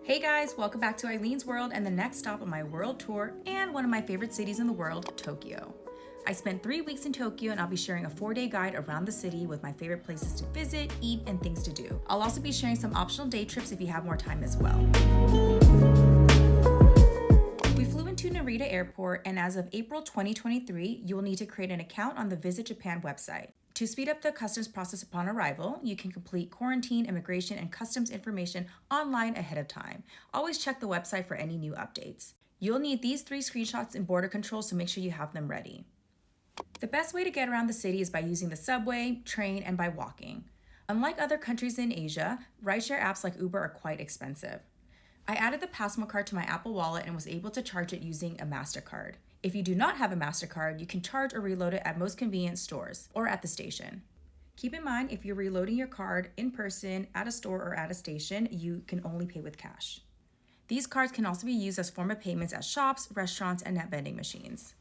Hey guys, welcome back to Eileen's World and the next stop on my world tour and one of my favorite cities in the world, Tokyo. I spent 3 weeks in Tokyo and I'll be sharing a 4-day guide around the city with my favorite places to visit, eat, and things to do. I'll also be sharing some optional day trips if you have more time as well. We flew into Narita Airport, and as of April 2023, you will need to create an account on the Visit Japan website. To speed up the customs process upon arrival, you can complete quarantine, immigration, and customs information online ahead of time. Always check the website for any new updates. You'll need these 3 screenshots in border control, so make sure you have them ready. The best way to get around the city is by using the subway, train, and by walking. Unlike other countries in Asia, rideshare apps like Uber are quite expensive. I added the Passmo card to my Apple Wallet and was able to charge it using a MasterCard. If you do not have a MasterCard, you can charge or reload it at most convenience stores or at the station. Keep in mind, if you're reloading your card in person, at a store, or at a station, you can only pay with cash. These cards can also be used as form of payments at shops, restaurants, and at vending machines.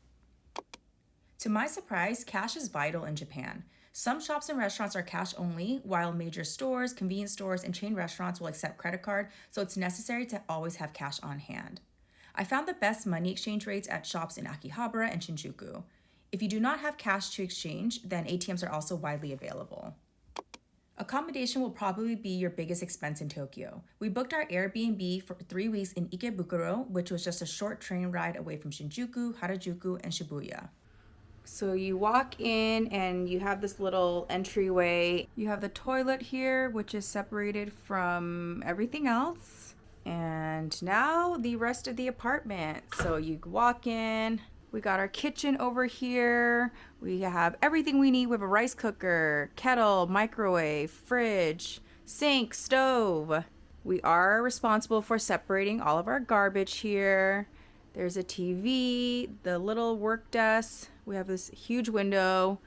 To my surprise, cash is vital in Japan. Some shops and restaurants are cash only, while major stores, convenience stores, and chain restaurants will accept credit card, so it's necessary to always have cash on hand. I found the best money exchange rates at shops in Akihabara and Shinjuku. If you do not have cash to exchange, then ATMs are also widely available. Accommodation will probably be your biggest expense in Tokyo. We booked our Airbnb for 3 weeks in Ikebukuro, which was just a short train ride away from Shinjuku, Harajuku, and Shibuya. So you walk in and you have this little entryway. You have the toilet here, which is separated from everything else. And now the rest of the apartment. So you walk in, we got our kitchen over here. We have everything we need. We have a rice cooker, kettle, microwave, fridge, sink, stove. We are responsible for separating all of our garbage here. There's a TV, the little work desk. We have this huge window,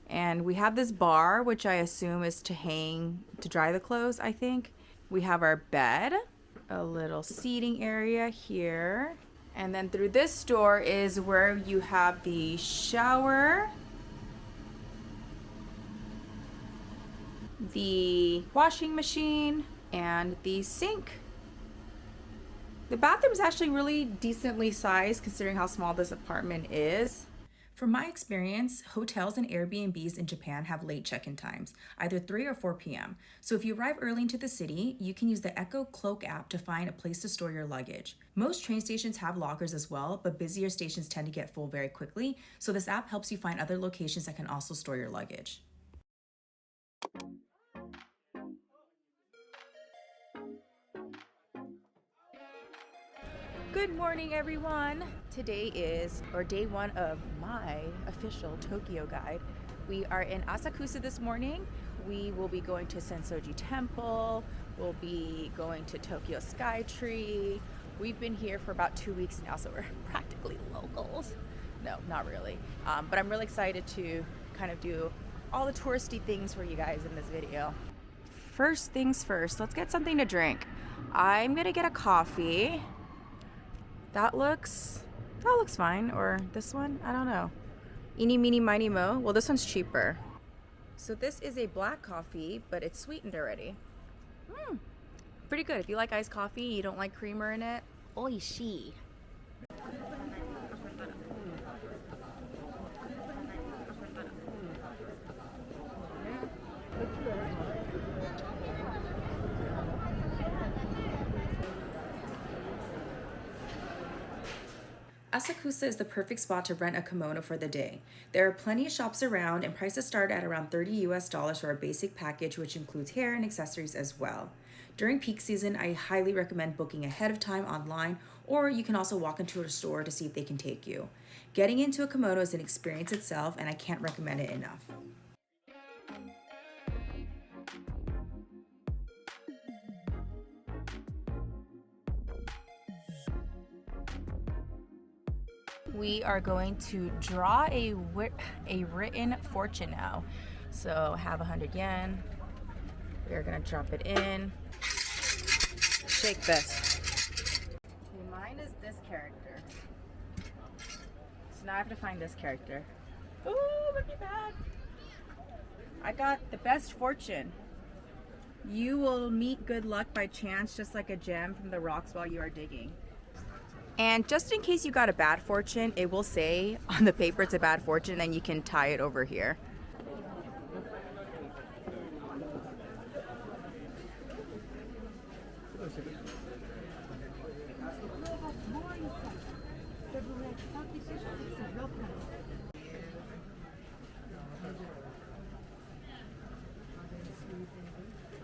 and we have this bar, which I assume is to dry the clothes, I think. We have our bed, a little seating area here. And then through this door is where you have the shower, the washing machine, and the sink. The bathroom is actually really decently sized considering how small this apartment is. From my experience, hotels and Airbnbs in Japan have late check-in times, either 3 or 4 p.m. So if you arrive early into the city, you can use the Echo Cloak app to find a place to store your luggage. Most train stations have lockers as well, but busier stations tend to get full very quickly, so this app helps you find other locations that can also store your luggage. Good morning, everyone. Today is day 1 of my official Tokyo guide. We are in Asakusa this morning. We will be going to Sensoji Temple. We'll be going to Tokyo Skytree. We've been here for about 2 weeks now, so we're practically locals. No, not really. But I'm really excited to kind of do all the touristy things for you guys in this video. First things first, let's get something to drink. I'm gonna get a coffee. That looks fine. Or this one? I don't know. Eeny, meeny, miny, mo. Well, this one's cheaper. So this is a black coffee, but it's sweetened already. Pretty good. If you like iced coffee, you don't like creamer in it. Oishii. Asakusa is the perfect spot to rent a kimono for the day. There are plenty of shops around, and prices start at around $30 for a basic package, which includes hair and accessories as well. During peak season, I highly recommend booking ahead of time online, or you can also walk into a store to see if they can take you. Getting into a kimono is an experience itself, and I can't recommend it enough. We are going to draw a written fortune now. So I have 100 yen. We're gonna drop it in. Shake this. Okay, mine is this character. So now I have to find this character. Ooh, look at that. I got the best fortune. You will meet good luck by chance, just like a gem from the rocks while you are digging. And just in case you got a bad fortune, it will say on the paper it's a bad fortune, and then you can tie it over here.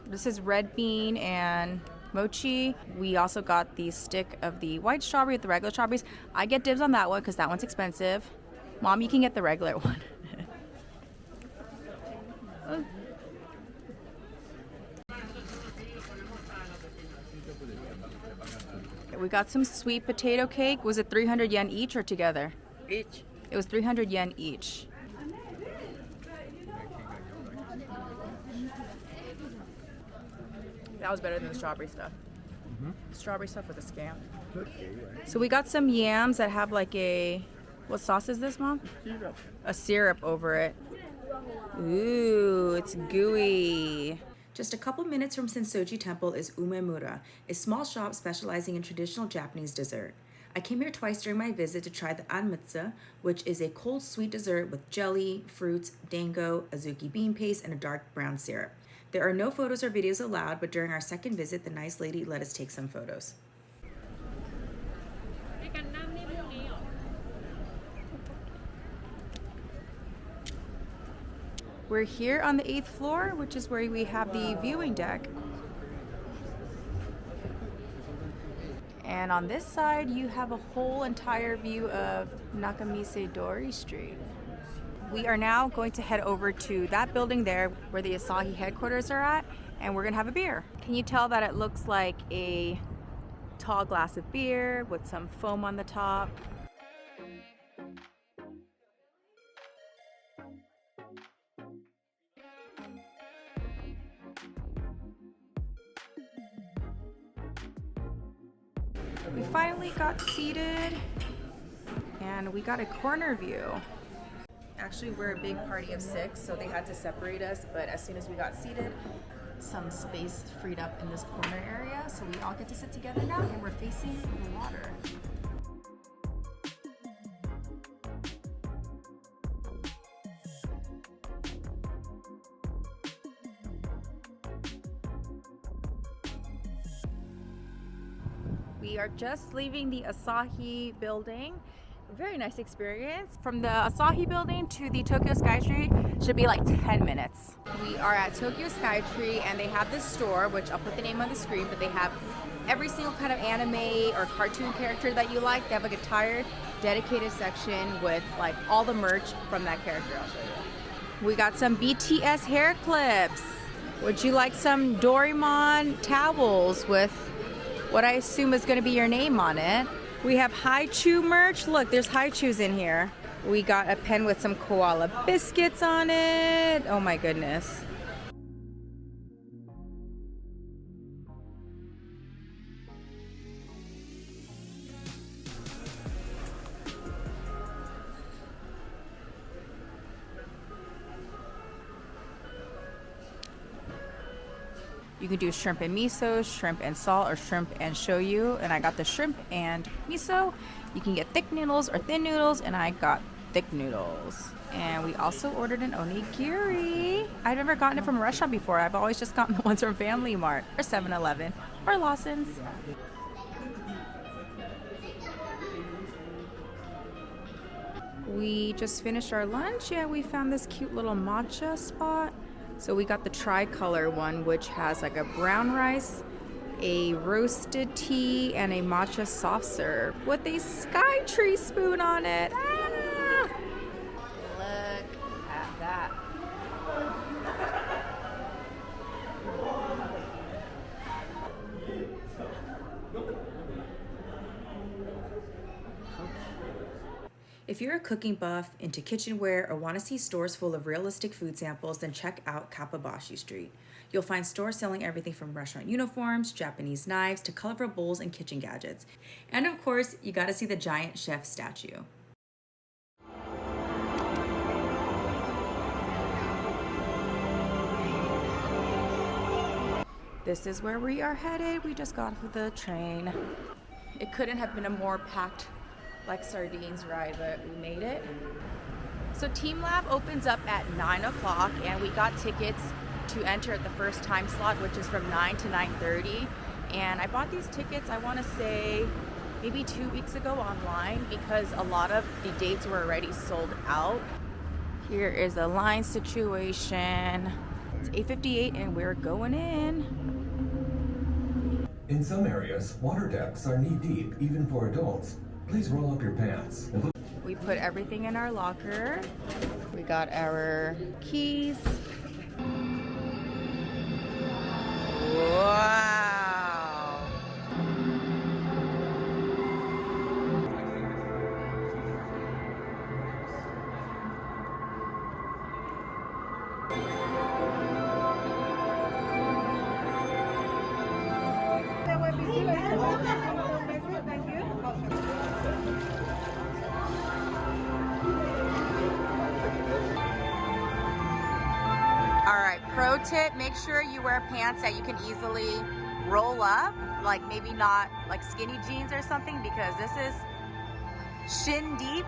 This is red bean and mochi. We also got the stick of the white strawberry with the regular strawberries. I get dibs on that one because that one's expensive. Mom, you can get the regular one. We got some sweet potato cake. Was it 300 yen each or together? Each. It was 300 yen each. That was better than the strawberry stuff. Strawberry stuff was a scam. So we got some yams that have like a, what sauce is this, Mom? Syrup. A syrup over it. Ooh, it's gooey. Just a couple minutes from Sensoji Temple is Umemura, a small shop specializing in traditional Japanese dessert. I came here twice during my visit to try the anmutsu, which is a cold sweet dessert with jelly, fruits, dango, azuki bean paste, and a dark brown syrup. There are no photos or videos allowed, but during our second visit, the nice lady let us take some photos. We're here on the 8th floor, which is where we have the viewing deck. And on this side, you have a whole entire view of Nakamise Dori Street. We are now going to head over to that building there where the Asahi headquarters are at, and we're gonna have a beer. Can you tell that it looks like a tall glass of beer with some foam on the top? We finally got seated, and we got a corner view. Actually, we're a big party of 6, so they had to separate us, but as soon as we got seated, some space freed up in this corner area, so we all get to sit together now, and we're facing the water. We are just leaving the Asahi building. Very nice experience. From the Asahi building to the Tokyo Skytree should be like 10 minutes. We are at Tokyo Skytree, and they have this store, which I'll put the name on the screen, but they have every single kind of anime or cartoon character that you like. They have like a entire dedicated section with like all the merch from that character. I'll show you. We got some BTS hair clips. Would you like some Doraemon towels with what I assume is going to be your name on it? We have Haichu merch. Look, there's Haichus in here. We got a pen with some koala biscuits on it. Oh my goodness. You can do shrimp and miso, shrimp and salt, or shrimp and shoyu. And I got the shrimp and miso. You can get thick noodles or thin noodles, and I got thick noodles. And we also ordered an onigiri. I've never gotten it from a restaurant before. I've always just gotten the ones from Family Mart or 7-Eleven or Lawson's. We just finished our lunch. Yeah, we found this cute little matcha spot. So we got the tricolor one, which has like a brown rice, a roasted tea, and a matcha soft serve with a sky tree spoon on it. Ah! Look at that. If you're a cooking buff, into kitchenware, or want to see stores full of realistic food samples, then check out Kappabashi Street. You'll find stores selling everything from restaurant uniforms, Japanese knives, to colorful bowls and kitchen gadgets. And of course, you gotta see the giant chef statue. This is where we are headed. We just got off the train. It couldn't have been a more packed like sardines ride, but we made it. So TeamLab opens up at 9 o'clock and we got tickets to enter at the first time slot, which is from 9 to 9:30. And I bought these tickets, I want to say maybe 2 weeks ago online because a lot of the dates were already sold out. Here is the line situation. It's 8:58 and we're going in. In some areas, water depths are knee-deep, even for adults. Please roll up your pants. We put everything in our locker. We got our keys. Wow. Alright, pro tip, make sure you wear pants that you can easily roll up, like maybe not like skinny jeans or something, because this is shin deep.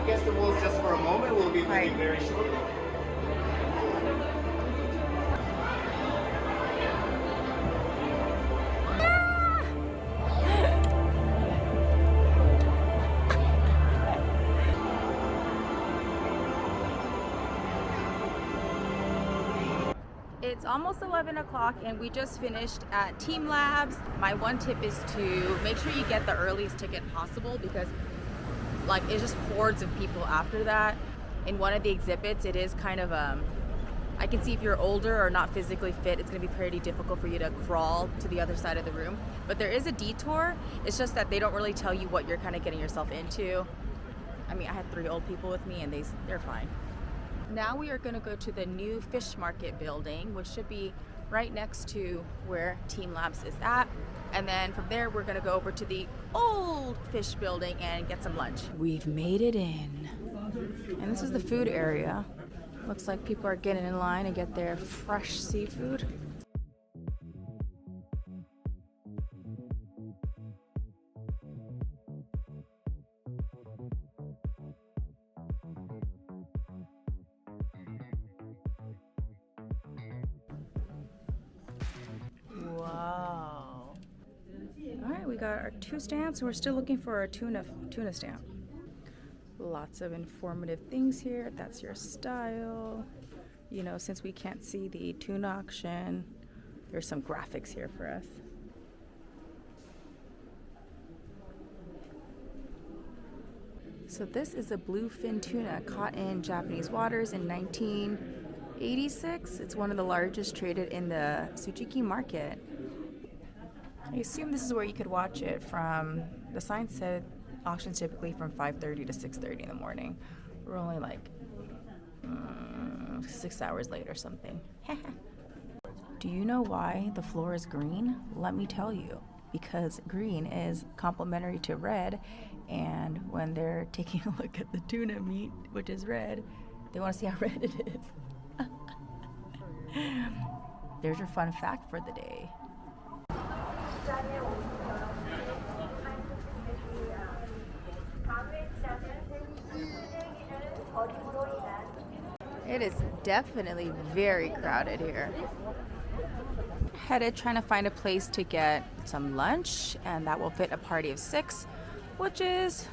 Against the walls just for a moment. We'll be moving very shortly. It's almost 11 o'clock and we just finished at TeamLabs. My one tip is to make sure you get the earliest ticket possible because like it's just hordes of people after that. In one of the exhibits, it is kind of I can see if you're older or not physically fit, it's gonna be pretty difficult for you to crawl to the other side of the room. But there is a detour. It's just that they don't really tell you what you're kind of getting yourself into. I mean, I had 3 old people with me and they're fine. Now we are gonna go to the new fish market building, which should be right next to where TeamLabs is at. And then from there, we're gonna go over to the old fish building and get some lunch. We've made it in. And this is the food area. Looks like people are getting in line to get their fresh seafood. Wow. All right, we got our 2 stamps. We're still looking for a tuna stamp. Lots of informative things here. That's your style. You know, since we can't see the tuna auction, there's some graphics here for us. So this is a bluefin tuna caught in Japanese waters in 1986. It's one of the largest traded in the Tsujiki market. I assume this is where you could watch it from. The sign said auctions typically from 5:30 to 6:30 in the morning. We're only like 6 hours late or something. Do you know why the floor is green? Let me tell you. Because green is complementary to red, and when they're taking a look at the tuna meat, which is red, they want to see how red it is. There's your fun fact for the day. It is definitely very crowded here. Headed trying to find a place to get some lunch, and that will fit a party of 6, which is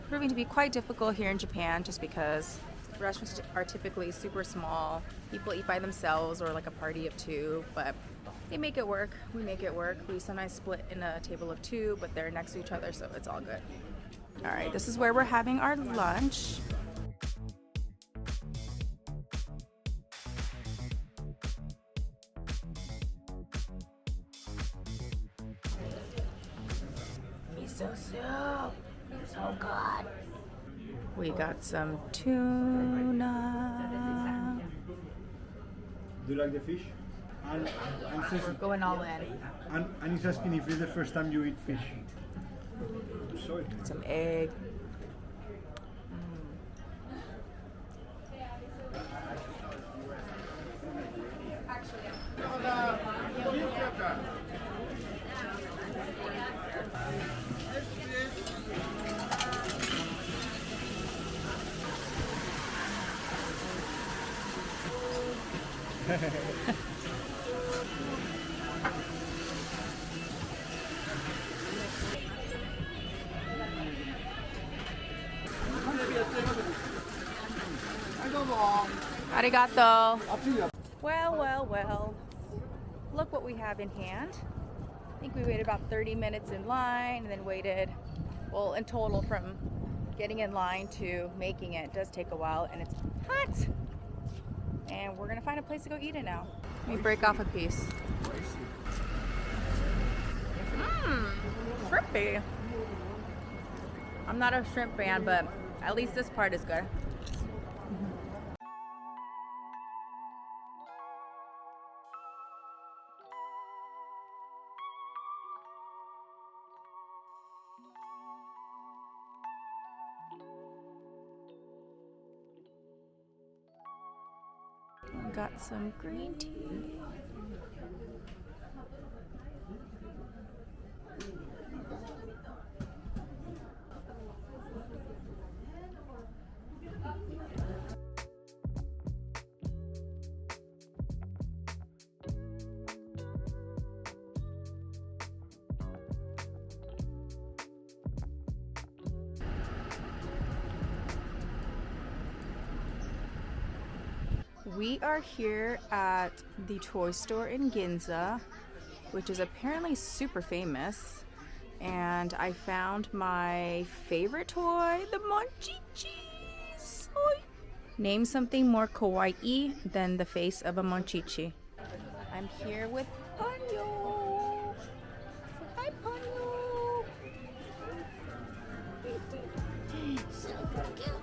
proving to be quite difficult here in Japan just because restaurants are typically super small. People eat by themselves or like a party of 2, but they make it work. We make it work. We sometimes split in a table of 2, but they're next to each other, so it's all good. All right, this is where we're having our lunch. Miso soup. Oh God. We got some tuna. Do you like the fish? And We're going all in. and he's asking if it's the first time you eat fish. Sorry. Some egg. Arigato. Well, well, well. Look what we have in hand. I think we waited about 30 minutes in line and then waited, well, in total from getting in line to making it does take a while, and it's hot. And we're gonna find a place to go eat it now. Let me break off a piece. Shrimpy. I'm not a shrimp fan, but at least this part is good. Got some green tea. We are here at the toy store in Ginza, which is apparently super famous. And I found my favorite toy, the Monchichis. Name something more kawaii than the face of a Monchichi. I'm here with Ponyo. Say hi, Ponyo. So cute.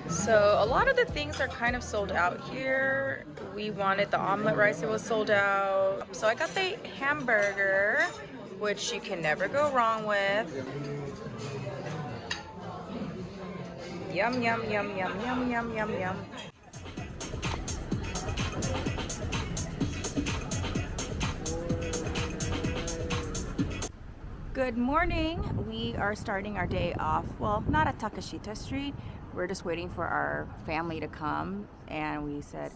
So a lot of the things are kind of sold out here. We wanted the omelet rice, it was sold out. So I got the hamburger, which you can never go wrong with. Yum, yum, yum, yum, yum, yum, yum, yum. Good morning. We are starting our day off, well, not at Takashita Street. We're just waiting for our family to come, and we said,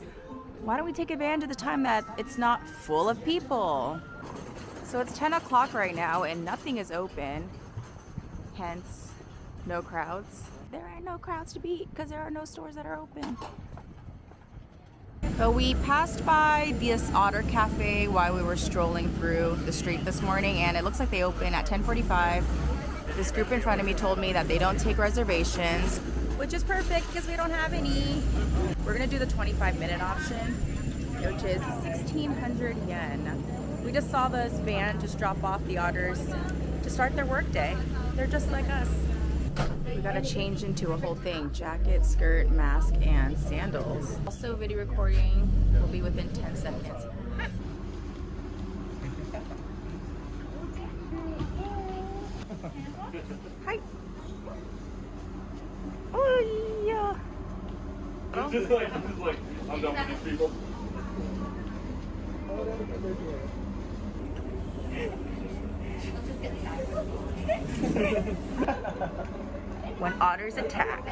why don't we take advantage of the time that it's not full of people? So it's 10 o'clock right now and nothing is open, hence no crowds. There are no crowds to beat because there are no stores that are open. But we passed by this Otter Cafe while we were strolling through the street this morning, and it looks like they open at 10:45. This group in front of me told me that they don't take reservations, which is perfect because we don't have any. We're gonna do the 25-minute option, which is 1,600 yen. We just saw this van just drop off the otters to start their workday. They're just like us. We gotta change into a whole thing: jacket, skirt, mask, and sandals. Also, video recording will be within 10 seconds. Hi. Oh yeah. It's just like, I'm done with these people. When otters attack.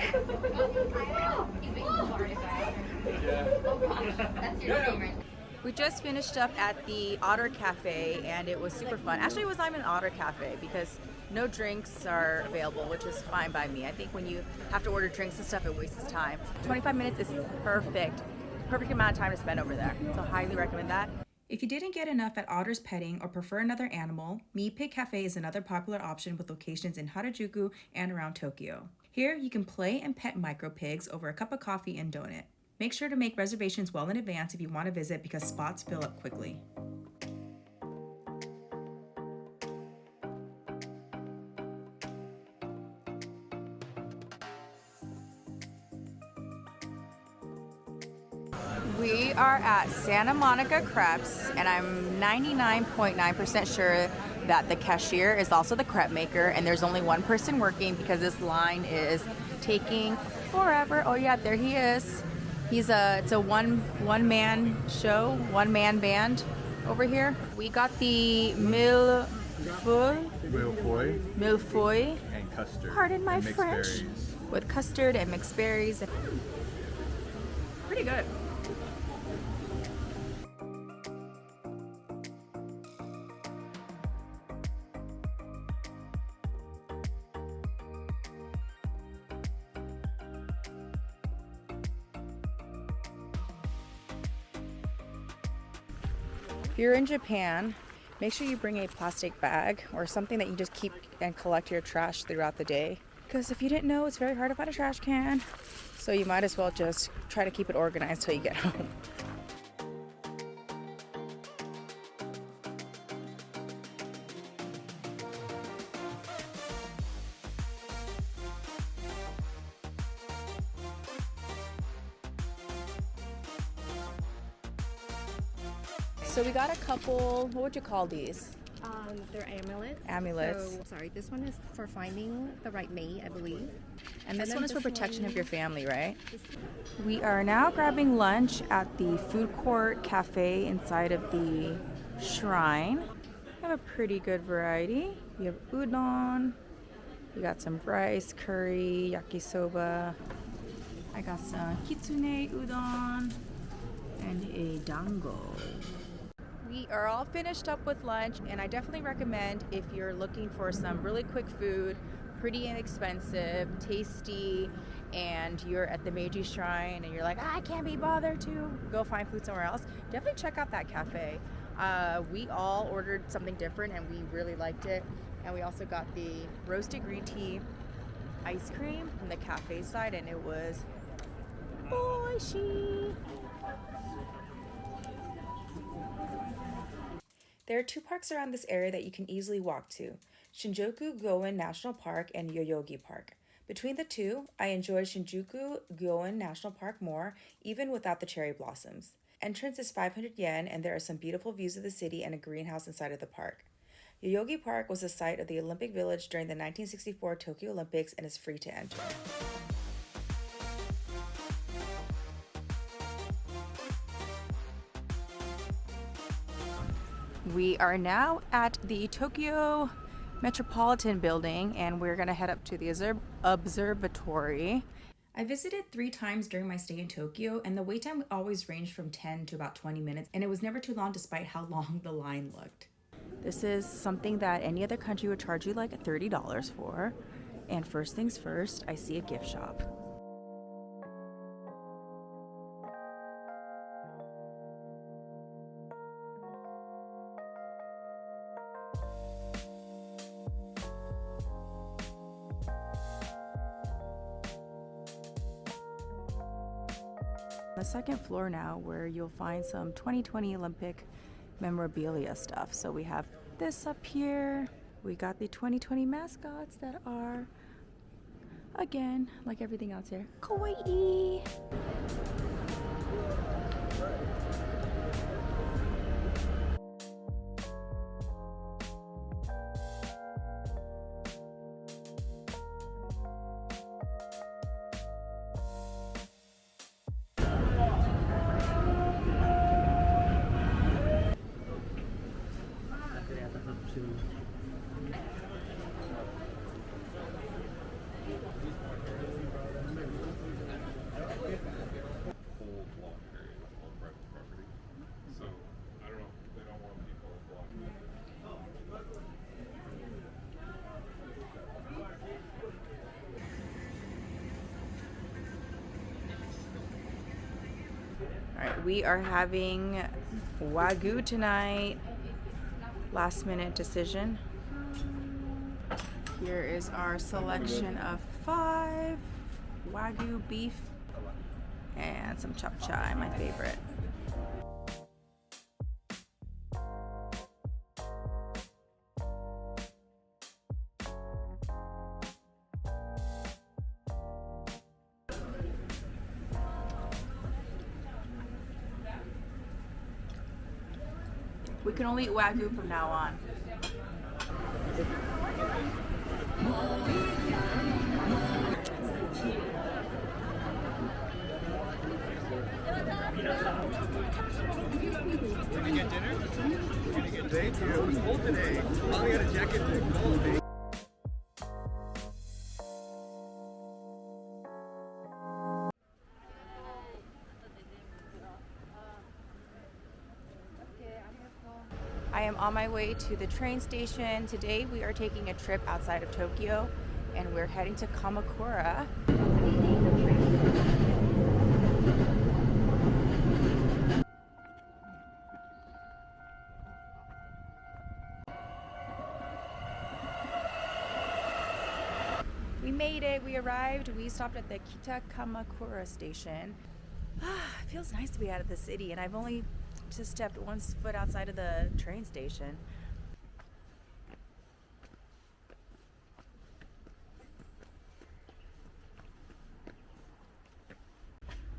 We just finished up at the Otter Cafe and it was super fun. Actually, it was not even an Otter Cafe because No drinks are available, which is fine by me. I think when you have to order drinks and stuff, it wastes time. 25 minutes is perfect. Perfect amount of time to spend over there. So highly recommend that. If you didn't get enough at Otter's Petting or prefer another animal, Me Pig Cafe is another popular option with locations in Harajuku and around Tokyo. Here, you can play and pet micro pigs over a cup of coffee and donut. Make sure to make reservations well in advance if you want to visit because spots fill up quickly. We are at Santa Monica Crepes, and I'm 99.9% sure that the cashier is also the crepe maker, and there's only one person working because this line is taking forever. Oh yeah, there he is. It's a one man show, one man band over here. We got the millefeuille and custard. Pardon my and mixed French. berries. With custard and mixed berries. Pretty good. If you're in Japan, make sure you bring a plastic bag or something that you just keep and collect your trash throughout the day. Because if you didn't know, it's very hard to find a trash can. So you might as well just try to keep it organized till you get home. So we got a couple, what would you call these? They're amulets. Amulets. So, sorry, this one is for finding the right mate, I believe. And this then one is for this protection one- of your family, right? We are now grabbing lunch at the food court cafe inside of the shrine. We have a pretty good variety. We have udon, we got some rice, curry, yakisoba. I got some kitsune udon and a dango. We are all finished up with lunch, and I definitely recommend if you're looking for some really quick food, pretty inexpensive, tasty, and you're at the Meiji Shrine and you're like, I can't be bothered to go find food somewhere else, definitely check out that cafe. We all ordered something different and we really liked it. And we also got the roasted green tea ice cream from the cafe side, and it was oishi. There are two parks around this area that you can easily walk to, Shinjuku Goen National Park and Yoyogi Park. Between the two, I enjoyed Shinjuku Goen National Park more, even without the cherry blossoms. Entrance is 500 yen, and there are some beautiful views of the city and a greenhouse inside of the park. Yoyogi Park was the site of the Olympic Village during the 1964 Tokyo Olympics and is free to enter. We are now at the Tokyo Metropolitan Building, and we're going to head up to the observatory. I visited 3 times during my stay in Tokyo, and the wait time always ranged from 10 to about 20 minutes, and it was never too long despite how long the line looked. This is something that any other country would charge you like $30 for. And first things first, I see a gift shop. The second floor now, where you'll find some 2020 Olympic memorabilia stuff. So we have this up here. We got the 2020 mascots that are, again, like everything else here, kawaii. All right, we are having Wagyu tonight. Last minute decision. Here is our selection of 5 Wagyu beef and some chap chai, my favorite. We can only eat Wagyu from now on. Did you get dinner? Thank you. It was cold today. I only got a jacket for cold. I am on my way to the train station. Today we are taking a trip outside of Tokyo and we're heading to Kamakura. We made it, we arrived. We stopped at the Kita Kamakura station. It feels nice to be out of the city, and I've only just stepped one foot outside of the train station.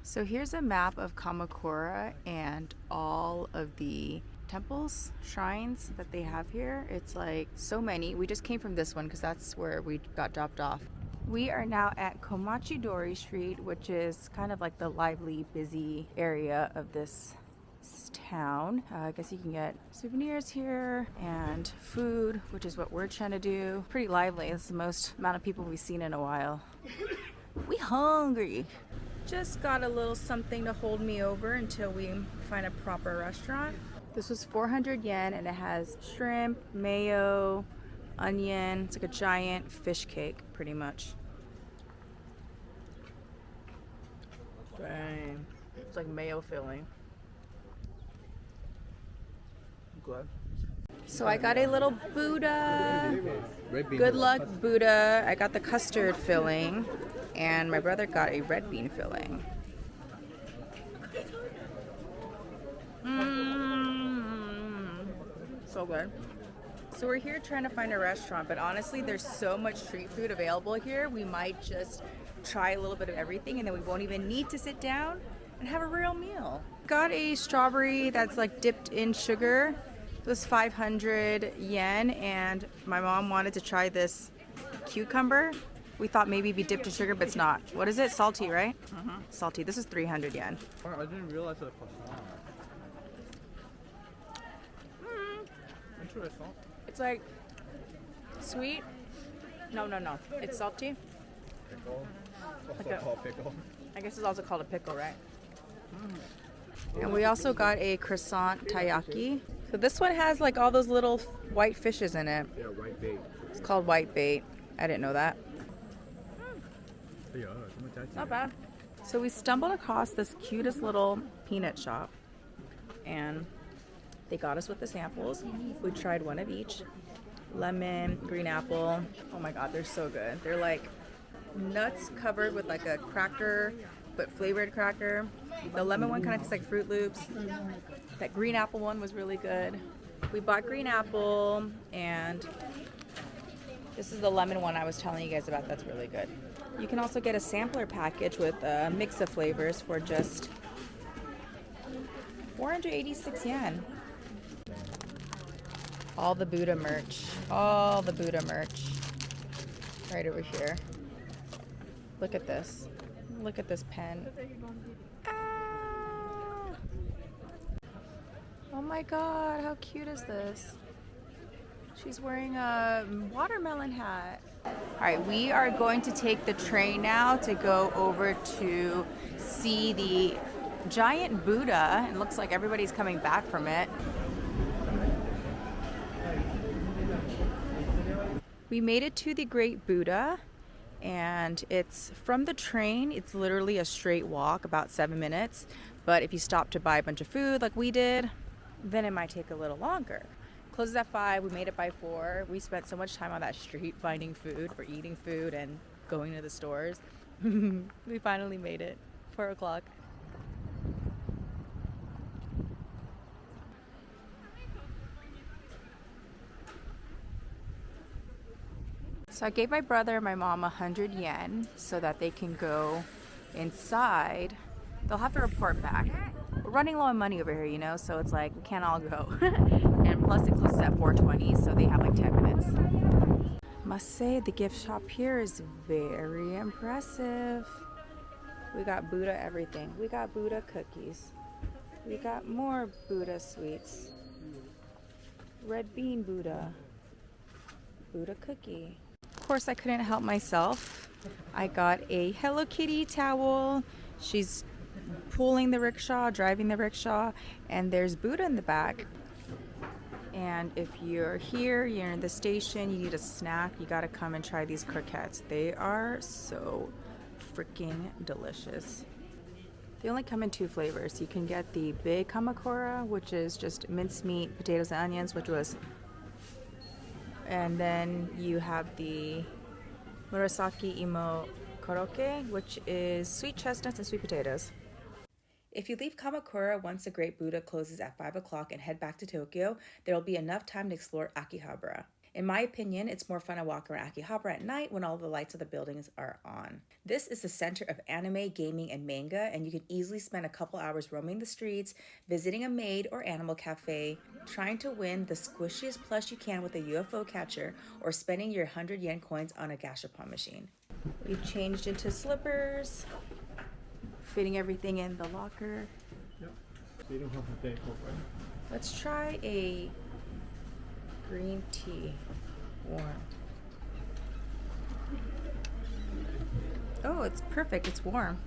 So here's a map of Kamakura and all of the temples, shrines that they have here. It's like so many. We just came from this one because that's where we got dropped off. We are now at Komachidori Street, which is kind of like the lively, busy area of this town. I guess you can get souvenirs here and food, which is what we're trying to do. Pretty lively. It's the most amount of people we've seen in a while. We hungry. Just got a little something to hold me over until we find a proper restaurant. This was 400 yen and it has shrimp, mayo, onion. It's like a giant fish cake, pretty much. Dang. It's like mayo filling. So I got a little Buddha. Good luck, Buddha. I got the custard filling, and my brother got a red bean filling. So good. So we're here trying to find a restaurant, but honestly, there's so much street food available here. We might just try a little bit of everything, and then we won't even need to sit down and have a real meal. Got a strawberry that's like dipped in sugar. It was 500 yen, and my mom wanted to try this cucumber. We thought maybe it'd be dipped in sugar, but it's not. What is it? Salty, right? Salty. This is 300 yen. I didn't realize that croissant. Interesting. It's like sweet. No. It's salty. Pickle. Like a- called pickle. I guess it's also called a pickle, right? And we also got a croissant taiyaki. So this one has like all those little white fishes in it. Yeah, white bait. It's called white bait. I didn't know that. Yeah, Not bad. So we stumbled across this cutest little peanut shop, and they got us with the samples. We tried one of each. Lemon, green apple. Oh my god, they're so good. They're like nuts covered with like a cracker, but flavored cracker. The lemon one kind of tastes like Fruit Loops. That green apple one was really good. We bought green apple, and this is the lemon one I was telling you guys about. That's really good. You can also get a sampler package with a mix of flavors for just 486 yen. All the Buddha merch. All the Buddha merch. Right over here. Look at this. Look at this pen. Ah! Oh my god, how cute is this? She's wearing a watermelon hat. All right, we are going to take the train now to go over to see the giant Buddha. It looks like everybody's coming back from it. We made it to the Great Buddha, and it's from the train. It's literally a straight walk, about 7 minutes. But if you stop to buy a bunch of food like we did, then it might take a little longer. Closes at 5, we made it by 4. We spent so much time on that street finding food or eating food and going to the stores. We finally made it, 4 o'clock. So I gave my brother and my mom 100 yen so that they can go inside. They'll have to report back. We're running low on money over here, you know, so it's like we can't all go. And plus it closes at 4:20, so they have like 10 minutes. Must say the gift shop here is very impressive. We got Buddha everything. We got Buddha cookies. We got more Buddha sweets. Red bean Buddha. Buddha cookie. Of course, I couldn't help myself. I got a Hello Kitty towel. She's pulling the rickshaw, driving the rickshaw, and there's Buddha in the back. And if you're here, you're in the station, you need a snack, you gotta come and try these croquettes. They are so freaking delicious. They only come in 2 flavors. You can get the big Kamakura, which is just mincemeat, potatoes, and onions, and then you have the Murasaki Imo Koroke, which is sweet chestnuts and sweet potatoes. If you leave Kamakura once the Great Buddha closes at 5 o'clock and head back to Tokyo, there will be enough time to explore Akihabara. In my opinion, it's more fun to walk around Akihabara at night when all the lights of the buildings are on. This is the center of anime, gaming, and manga, and you can easily spend a couple hours roaming the streets, visiting a maid or animal cafe, trying to win the squishiest plush you can with a UFO catcher, or spending your 100 yen coins on a gashapon machine. We've changed into slippers, fitting everything in the locker. Yep. So you don't have to take off, right? Let's try a green tea, warm. Oh, it's perfect, it's warm.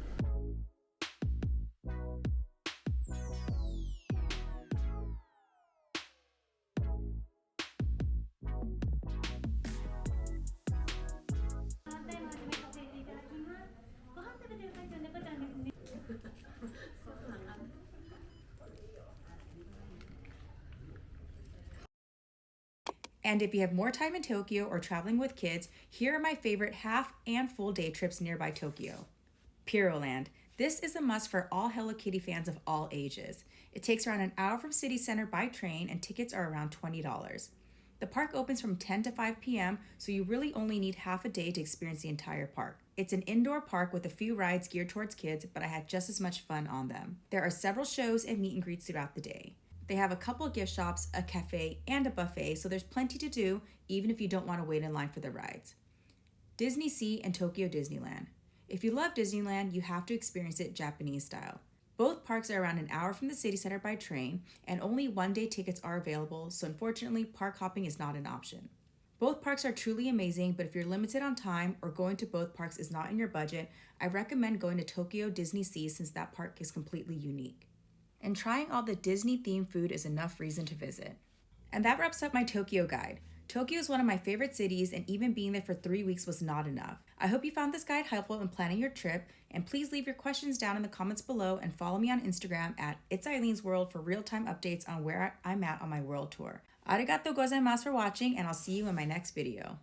And if you have more time in Tokyo or traveling with kids, here are my favorite half and full day trips nearby Tokyo. Piroland. This is a must for all Hello Kitty fans of all ages. It takes around an hour from city center by train and tickets are around $20. The park opens from 10 to 5 p.m., so you really only need half a day to experience the entire park. It's an indoor park with a few rides geared towards kids, but I had just as much fun on them. There are several shows and meet and greets throughout the day. They have a couple of gift shops, a cafe, and a buffet, so there's plenty to do, even if you don't want to wait in line for the rides. Disney Sea and Tokyo Disneyland. If you love Disneyland, you have to experience it Japanese style. Both parks are around an hour from the city center by train, and only one-day tickets are available, so unfortunately, park hopping is not an option. Both parks are truly amazing, but if you're limited on time or going to both parks is not in your budget, I recommend going to Tokyo Disney Sea since that park is completely unique. And trying all the Disney-themed food is enough reason to visit. And that wraps up my Tokyo guide. Tokyo is one of my favorite cities, and even being there for 3 weeks was not enough. I hope you found this guide helpful in planning your trip, and please leave your questions down in the comments below and follow me on Instagram at It's Eileen's World for real-time updates on where I'm at on my world tour. Arigatou gozaimasu for watching, and I'll see you in my next video.